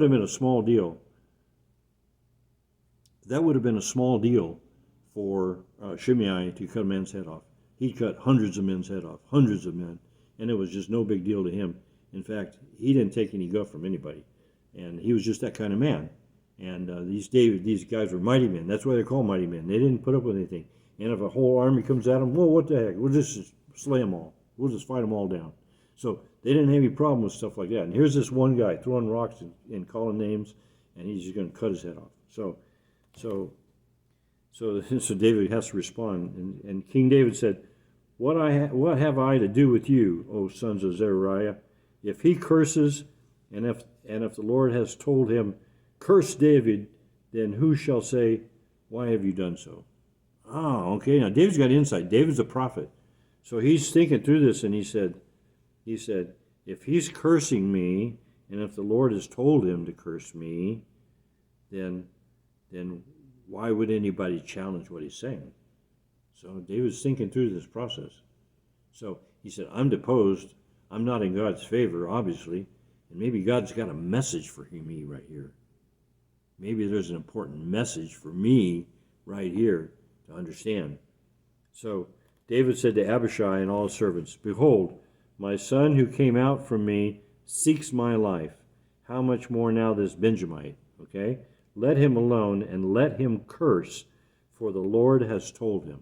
have been a small deal. That would have been a small deal for Shimei to cut a man's head off. He cut hundreds of men's head off, hundreds of men, and it was just no big deal to him. In fact, he didn't take any guff from anybody, and he was just that kind of man. And these guys were mighty men. That's why they're called mighty men. They didn't put up with anything. And if a whole army comes at them, well, what the heck? We'll just slay them all. We'll just fight them all down. So they didn't have any problem with stuff like that. And here's this one guy throwing rocks and calling names, and he's just going to cut his head off. So David has to respond. And King David said, What have I to do with you, O sons of Zeruiah? If he curses, and if the Lord has told him, curse David, then who shall say, why have you done so? Oh, okay. Now David's got insight. David's a prophet. So he's thinking through this, and he said, if he's cursing me, and if the Lord has told him to curse me, then why would anybody challenge what he's saying? So David's thinking through this process. So he said, I'm deposed. I'm not in God's favor, obviously. And maybe God's got a message for me right here. Maybe there's an important message for me right here to understand. So David said to Abishai and all his servants, Behold, my son who came out from me seeks my life. How much more now this Benjamite? Okay? Let him alone and let him curse, for the Lord has told him.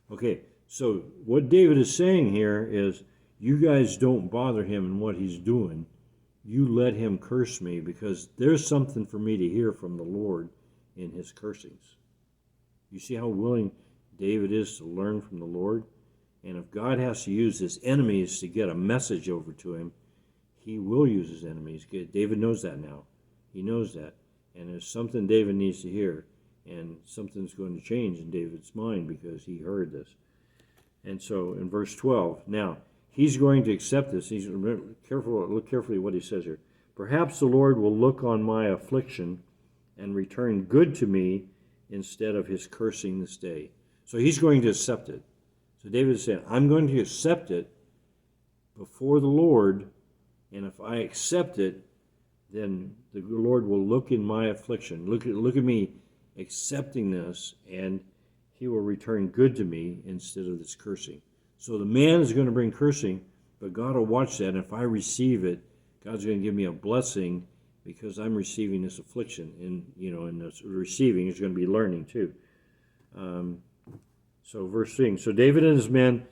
Okay, so what David is saying here is, you guys don't bother him in what he's doing. You let him curse me, because there's something for me to hear from the Lord in his cursings. You see how willing David is to learn from the Lord? And if God has to use his enemies to get a message over to him, he will use his enemies. David knows that now. He knows that. And there's something David needs to hear. And something's going to change in David's mind because he heard this. And so in verse 12, now, he's going to accept this. Look carefully what he says here. Perhaps the Lord will look on my affliction and return good to me instead of his cursing this day. So he's going to accept it. So David is saying, I'm going to accept it before the Lord, and if I accept it, then the Lord will look in my affliction. Look at me accepting this, and he will return good to me instead of this cursing. So the man is going to bring cursing, but God will watch that. And if I receive it, God's going to give me a blessing because I'm receiving this affliction. And this receiving is going to be learning too. So verse 3. So David and his men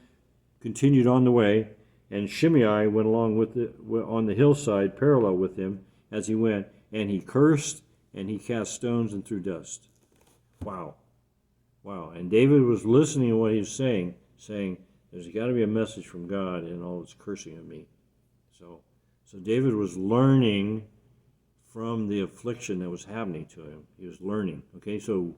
continued on the way, and Shimei went along on the hillside parallel with him as he went, and he cursed, and he cast stones and threw dust. Wow. And David was listening to what he was saying, there's got to be a message from God in all this cursing of me. So David was learning from the affliction that was happening to him. He was learning. Okay, so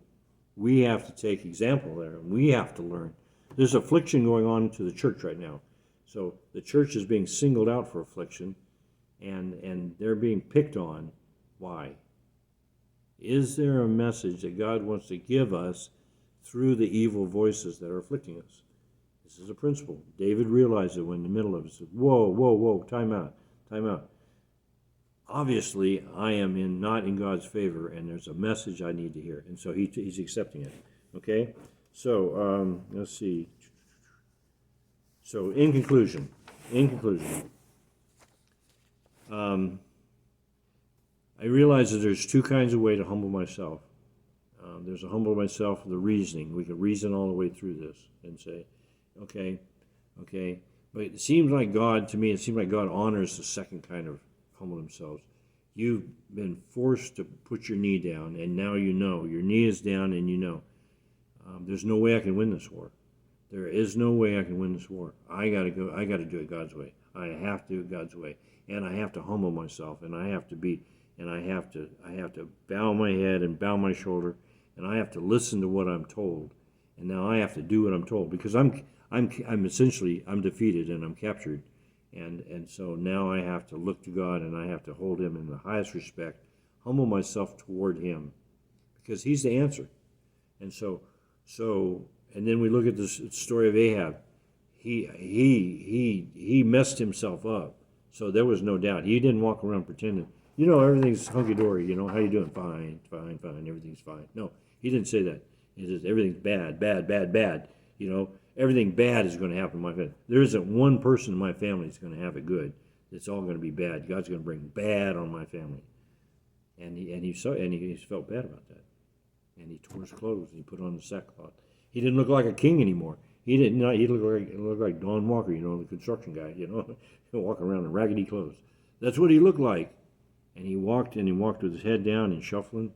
we have to take example there. We have to learn. There's affliction going on to the church right now. So the church is being singled out for affliction, and they're being picked on. Why? Is there a message that God wants to give us through the evil voices that are afflicting us? This is a principle. David realized it when in the middle of it. He said, whoa, time out. Obviously, I am not in God's favor, and there's a message I need to hear. And so he's accepting it. Okay? So, let's see. So, in conclusion, I realize that there's two kinds of way to humble myself. There's a humble myself with the reasoning. We can reason all the way through this and say, okay. But it seems like God honors the second kind of humble themselves. You've been forced to put your knee down, and now you know. Your knee is down, and you know. There's no way I can win this war. There is no way I can win this war. I got to do it God's way. I have to do it God's way. And I have to humble myself, and I have to bow my head and bow my shoulder, and I have to listen to what I'm told. And now I have to do what I'm told, because I'm essentially defeated and I'm captured. And so now I have to look to God, and I have to hold him in the highest respect, humble myself toward him, because he's the answer. And and then we look at this story of Ahab. He messed himself up. So there was no doubt. He didn't walk around pretending. everything's hunky-dory, how you doing? Fine, fine, fine, everything's fine. No, he didn't say that. He says, everything's bad, bad, bad, bad. Everything bad is going to happen in my family. There isn't one person in my family that's going to have it good. It's all going to be bad. God's going to bring bad on my family. And he felt bad about that. And he tore his clothes and he put on the sackcloth. He didn't look like a king anymore. He looked like Don Walker, the construction guy, walking around in raggedy clothes. That's what he looked like. And he walked with his head down and shuffling,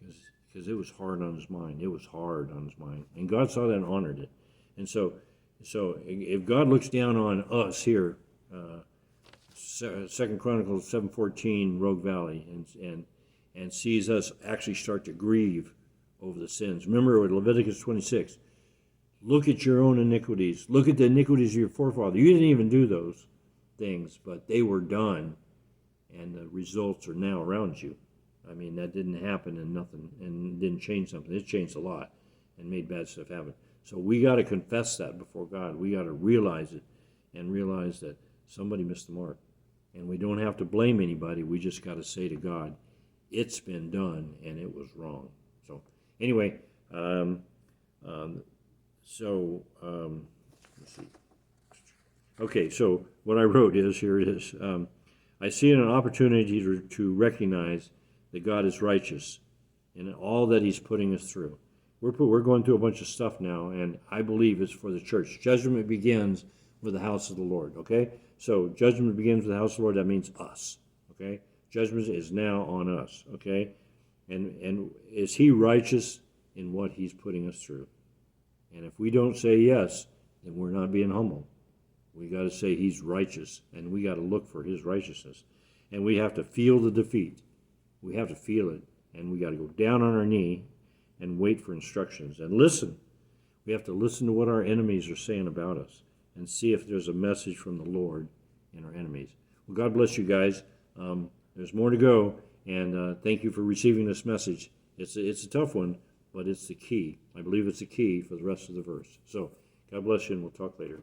because it was hard on his mind. It was hard on his mind. And God saw that and honored it. And so if God looks down on us here, 2 Chronicles 7:14, Rogue Valley, and sees us actually start to grieve over the sins. Remember with Leviticus 26, look at your own iniquities. Look at the iniquities of your forefathers. You didn't even do those things, but they were done, and the results are now around you. I mean, that didn't happen and didn't change something. It changed a lot and made bad stuff happen. So we got to confess that before God. We got to realize it and realize that somebody missed the mark. And we don't have to blame anybody. We just got to say to God, it's been done and it was wrong. So anyway, let's see. Okay, so what I wrote here it is. I see an opportunity to recognize that God is righteous in all that he's putting us through. We're going through a bunch of stuff now, and I believe it's for the church. Judgment begins with the house of the Lord, okay? So judgment begins with the house of the Lord. That means us, okay? Judgment is now on us, okay? And is he righteous in what he's putting us through? And if we don't say yes, then we're not being humble. We got to say he's righteous, and we got to look for his righteousness. And we have to feel the defeat. We have to feel it, and we got to go down on our knee and wait for instructions and listen. We have to listen to what our enemies are saying about us and see if there's a message from the Lord in our enemies. Well, God bless you guys. There's more to go, and thank you for receiving this message. It's a tough one, but it's the key. I believe it's the key for the rest of the verse. So God bless you, and we'll talk later.